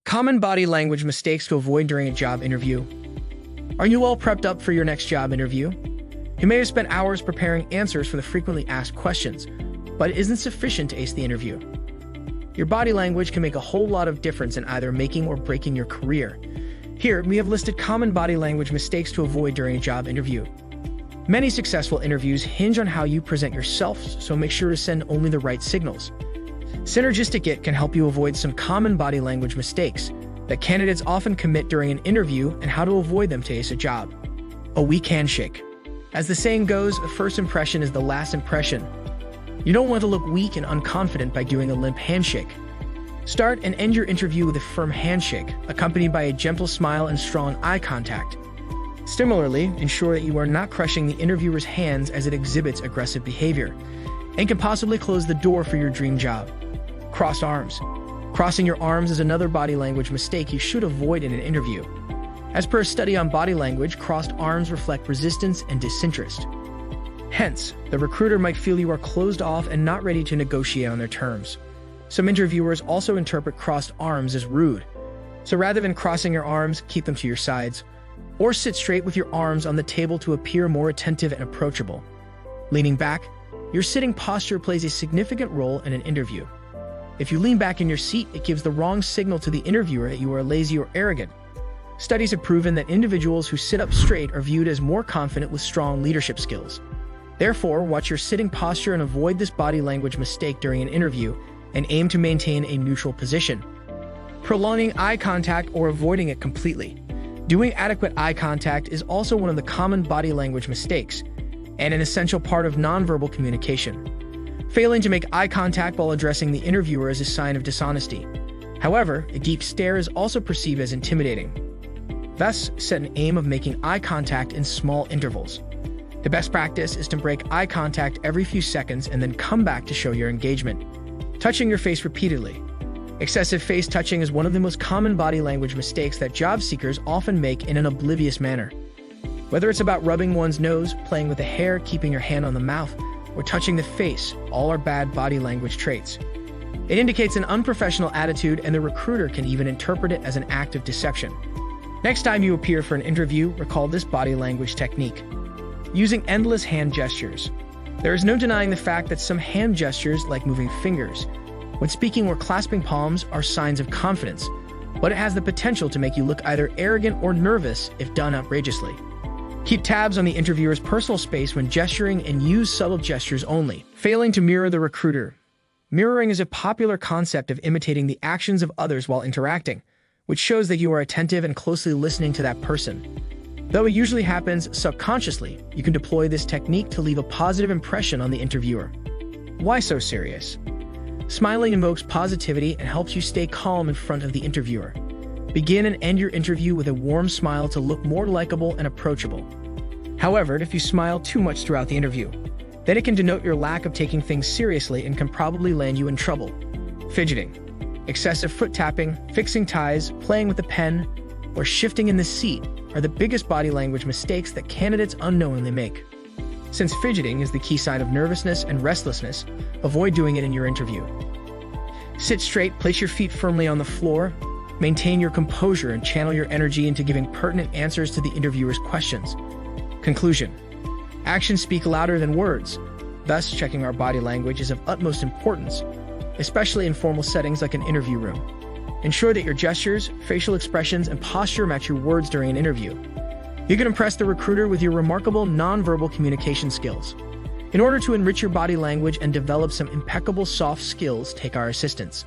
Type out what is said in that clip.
Common body language mistakes to avoid during a job interview. Are you all prepped up for your next job interview? You may have spent hours preparing answers for the frequently asked questions, but it isn't sufficient to ace the interview. Your body language can make a whole lot of difference in either making or breaking your career. Here, we have listed common body language mistakes to avoid during a job interview. Many successful interviews hinge on how you present yourself, so make sure to send only the right signals. Synergistic It can help you avoid some common body language mistakes that candidates often commit during an interview and how to avoid them to ace a job. A weak handshake. As the saying goes, a first impression is the last impression. You don't want to look weak and unconfident by doing a limp handshake. Start and end your interview with a firm handshake, accompanied by a gentle smile and strong eye contact. Similarly, ensure that you are not crushing the interviewer's hands as it exhibits aggressive behavior and can possibly close the door for your dream job. Crossed arms. Crossing your arms is another body language mistake you should avoid in an interview. As per a study on body language, crossed arms reflect resistance and disinterest. Hence, the recruiter might feel you are closed off and not ready to negotiate on their terms. Some interviewers also interpret crossed arms as rude. So rather than crossing your arms, keep them to your sides, or sit straight with your arms on the table to appear more attentive and approachable. Leaning back, your sitting posture plays a significant role in an interview. If you lean back in your seat, it gives the wrong signal to the interviewer that you are lazy or arrogant. Studies have proven that individuals who sit up straight are viewed as more confident with strong leadership skills. Therefore, watch your sitting posture and avoid this body language mistake during an interview and aim to maintain a neutral position. Prolonging eye contact or avoiding it completely. Doing adequate eye contact is also one of the common body language mistakes and an essential part of nonverbal communication. Failing to make eye contact while addressing the interviewer is a sign of dishonesty. However, a deep stare is also perceived as intimidating. Thus, set an aim of making eye contact in small intervals. The best practice is to break eye contact every few seconds and then come back to show your engagement. Touching your face repeatedly. Excessive face touching is one of the most common body language mistakes that job seekers often make in an oblivious manner. Whether it's about rubbing one's nose, playing with the hair, keeping your hand on the mouth, or touching the face, all are bad body language traits. It indicates an unprofessional attitude, and the recruiter can even interpret it as an act of deception. Next time you appear for an interview, recall this body language technique. Using endless hand gestures. There is no denying the fact that some hand gestures, like moving fingers, when speaking or clasping palms, are signs of confidence, but it has the potential to make you look either arrogant or nervous if done outrageously. Keep tabs on the interviewer's personal space when gesturing and use subtle gestures only. Failing to mirror the recruiter. Mirroring is a popular concept of imitating the actions of others while interacting, which shows that you are attentive and closely listening to that person. Though it usually happens subconsciously, you can deploy this technique to leave a positive impression on the interviewer. Why so serious? Smiling invokes positivity and helps you stay calm in front of the interviewer. Begin and end your interview with a warm smile to look more likable and approachable. However, if you smile too much throughout the interview, then it can denote your lack of taking things seriously and can probably land you in trouble. Fidgeting. Excessive foot tapping, fixing ties, playing with a pen, or shifting in the seat are the biggest body language mistakes that candidates unknowingly make. Since fidgeting is the key sign of nervousness and restlessness, avoid doing it in your interview. Sit straight, place your feet firmly on the floor, maintain your composure, and channel your energy into giving pertinent answers to the interviewer's questions. Conclusion. Actions speak louder than words. Thus, checking our body language is of utmost importance, especially in formal settings like an interview room. Ensure that your gestures, facial expressions, and posture match your words during an interview. You can impress the recruiter with your remarkable nonverbal communication skills. In order to enrich your body language and develop some impeccable soft skills, take our assistance.